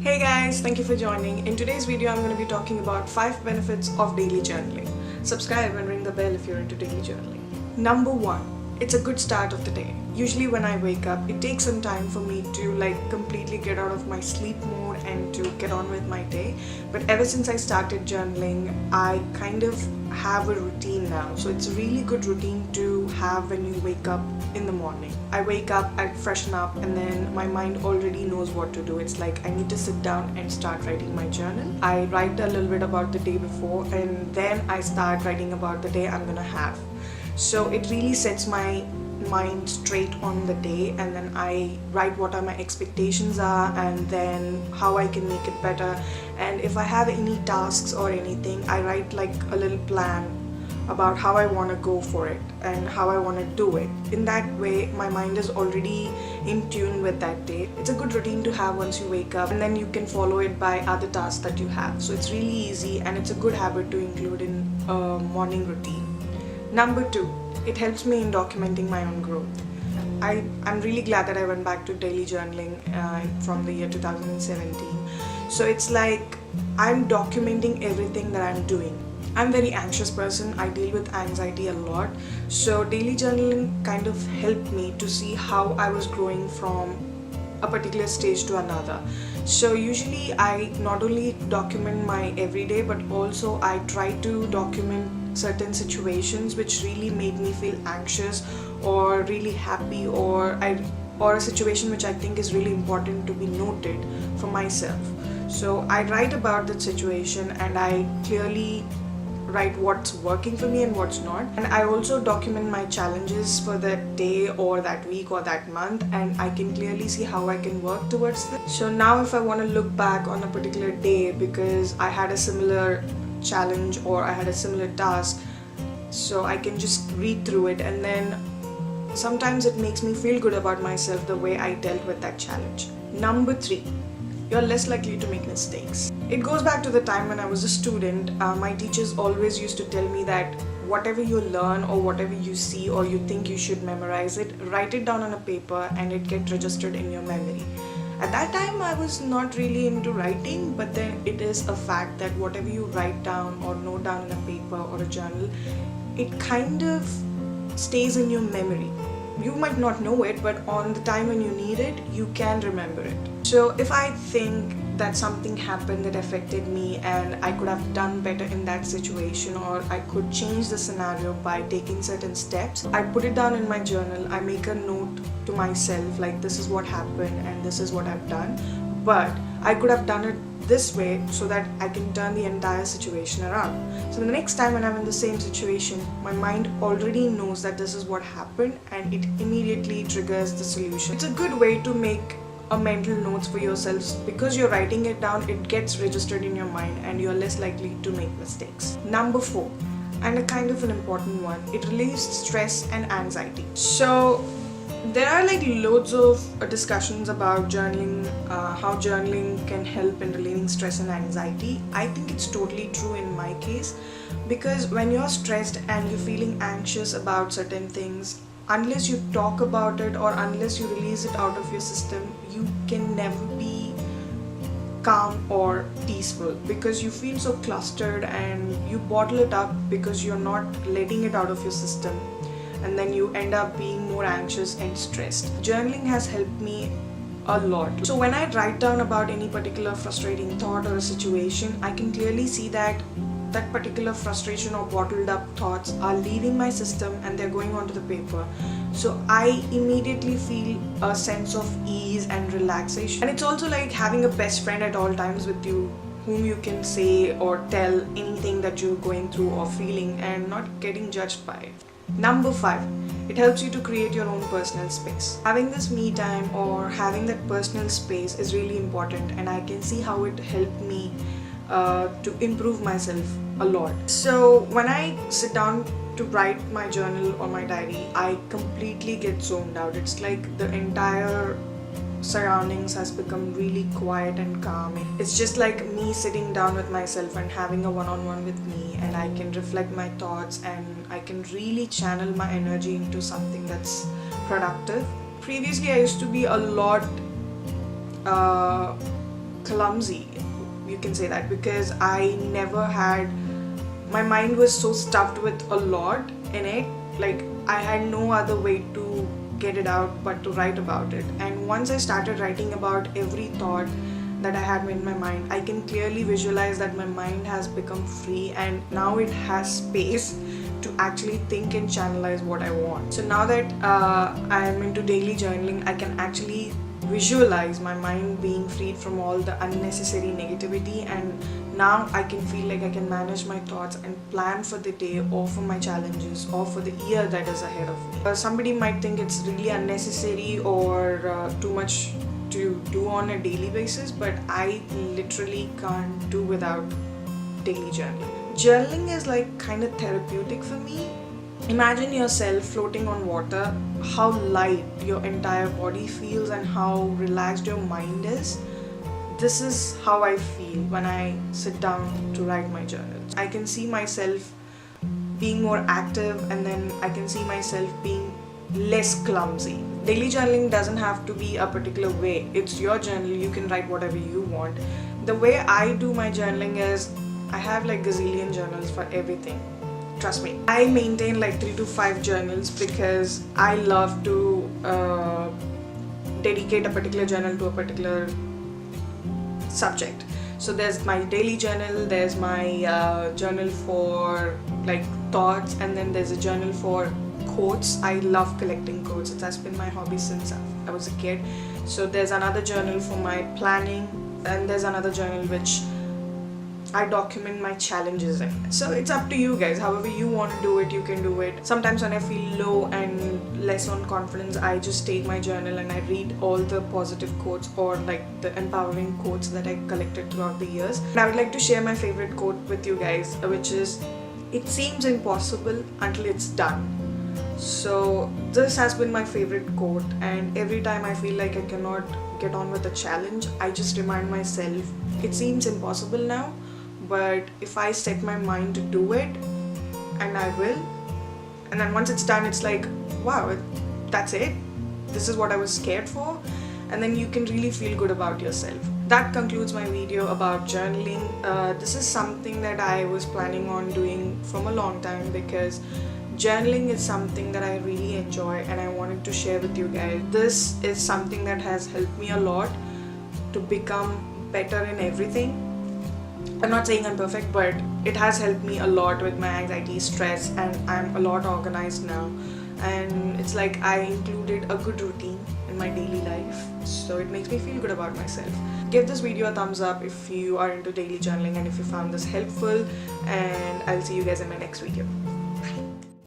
Hey guys, thank you for joining. In today's video, I'm going to be talking about 5 benefits of daily journaling. Subscribe and ring the bell if you're into daily journaling. Number 1, it's a good start of the day. Usually when I wake up, it takes some time for me to completely get out of my sleep mode and to get on with my day. But ever since I started journaling, I kind of have a routine now. So it's a really good routine to have when you wake up in the morning. I wake up, I freshen up, and then my mind already knows what to do. It's like I need to sit down and start writing my journal. I write a little bit about the day before, and then I start writing about the day I'm gonna have. So it really sets my mind straight on the day, and then I write what are my expectations are and then how I can make it better. And if I have any tasks or anything, I write like a little plan about how I want to go for it and how I want to do it. In that way, my mind is already in tune with that day. It's a good routine to have once you wake up, and then you can follow it by other tasks that you have. So it's really easy and it's a good habit to include in a morning routine. Number 2, it helps me in documenting my own growth. I'm really glad that I went back to daily journaling from the year 2017. So it's like I'm documenting everything that I'm doing. I'm a very anxious person. I deal with anxiety a lot. So daily journaling kind of helped me to see how I was growing from a particular stage to another. So usually I not only document my everyday, but also I try to document certain situations which really made me feel anxious or really happy, or a situation which I think is really important to be noted for myself. So I write about that situation and I clearly write what's working for me and what's not. And I also document my challenges for that day or that week or that month, and I can clearly see how I can work towards this. So now if I want to look back on a particular day because I had a similar challenge or I had a similar task, so I can just read through it, and then sometimes it makes me feel good about myself the way I dealt with that challenge. Number 3, you're less likely to make mistakes. It goes back to the time when I was a student. My teachers always used to tell me that whatever you learn or whatever you see or you think you should memorize it, write it down on a paper and it gets registered in your memory. At that time I was not really into writing, but then it is a fact that whatever you write down or note down in a paper or a journal, it kind of stays in your memory. You might not know it, but on the time when you need it, you can remember it. So if I think that something happened that affected me and I could have done better in that situation, or I could change the scenario by taking certain steps, I put it down in my journal. I make a note to myself like this is what happened and this is what I've done, but I could have done it this way so that I can turn the entire situation around. So the next time when I'm in the same situation, my mind already knows that this is what happened and it immediately triggers the solution. It's a good way to make a mental notes for yourselves. Because you're writing it down, it gets registered in your mind and you're less likely to make mistakes. Number 4, and a kind of an important one, it relieves stress and anxiety. So there are loads of discussions about journaling, how journaling can help in relieving stress and anxiety. I think it's totally true in my case, because when you're stressed and you're feeling anxious about certain things, unless you talk about it or unless you release it out of your system, you can never be calm or peaceful, because you feel so clustered and you bottle it up because you're not letting it out of your system, and then you end up being more anxious and stressed. Journaling has helped me a lot. So when I write down about any particular frustrating thought or a situation, I can clearly see that that particular frustration or bottled up thoughts are leaving my system and they're going onto the paper. So I immediately feel a sense of ease and relaxation. And it's also like having a best friend at all times with you, whom you can say or tell anything that you're going through or feeling and not getting judged by it. Number 5, it helps you to create your own personal space. Having this me time or having that personal space is really important, and I can see how it helped me to improve myself a lot. So when I sit down to write my journal or my diary, I completely get zoned out. It's like the entire surroundings has become really quiet and calming. It's just like me sitting down with myself and having a one-on-one with me, and I can reflect my thoughts and I can really channel my energy into something that's productive. Previously I used to be a lot clumsy, you can say that, because I never had, my mind was so stuffed with a lot in it, like I had no other way to get it out but to write about it. And once I started writing about every thought that I had in my mind, I can clearly visualize that my mind has become free and now it has space to actually think and channelize what I want. So now that I am into daily journaling, I can actually visualize my mind being freed from all the unnecessary negativity, and now I can feel like I can manage my thoughts and plan for the day or for my challenges or for the year that is ahead of me. Somebody might think it's really unnecessary or too much to do on a daily basis, but I literally can't do without daily journaling. Journaling is like kind of therapeutic for me. Imagine yourself floating on water, how light your entire body feels and how relaxed your mind is. This is how I feel when I sit down to write my journal. I can see myself being more active, and then I can see myself being less clumsy. Daily journaling doesn't have to be a particular way. It's your journal, you can write whatever you want. The way I do my journaling is, I have like gazillion journals for everything. Trust me. I maintain like 3 to 5 journals because I love to dedicate a particular journal to a particular subject. So there's my daily journal, there's my journal for like thoughts, and then there's a journal for quotes. I love collecting quotes. It has been my hobby since I was a kid. So there's another journal for my planning, and there's another journal which I document my challenges in. So it's up to you guys. However you want to do it, you can do it. Sometimes when I feel low and less on confidence, I just take my journal and I read all the positive quotes or like the empowering quotes that I collected throughout the years. And I would like to share my favorite quote with you guys, which is, "It seems impossible until it's done." So this has been my favorite quote, and every time I feel like I cannot get on with a challenge, I just remind myself, it seems impossible now, but if I set my mind to do it, and I will, and then once it's done, it's like, wow, that's it, this is what I was scared for, and then you can really feel good about yourself. That concludes my video about journaling. This is something that I was planning on doing from a long time, because journaling is something that I really enjoy and I wanted to share with you guys. This is something that has helped me a lot to become better in everything. I'm not saying I'm perfect, but it has helped me a lot with my anxiety, stress, and I'm a lot organized now. And it's like I included a good routine in my daily life, so it makes me feel good about myself. Give this video a thumbs up if you are into daily journaling and if you found this helpful, and I'll see you guys in my next video.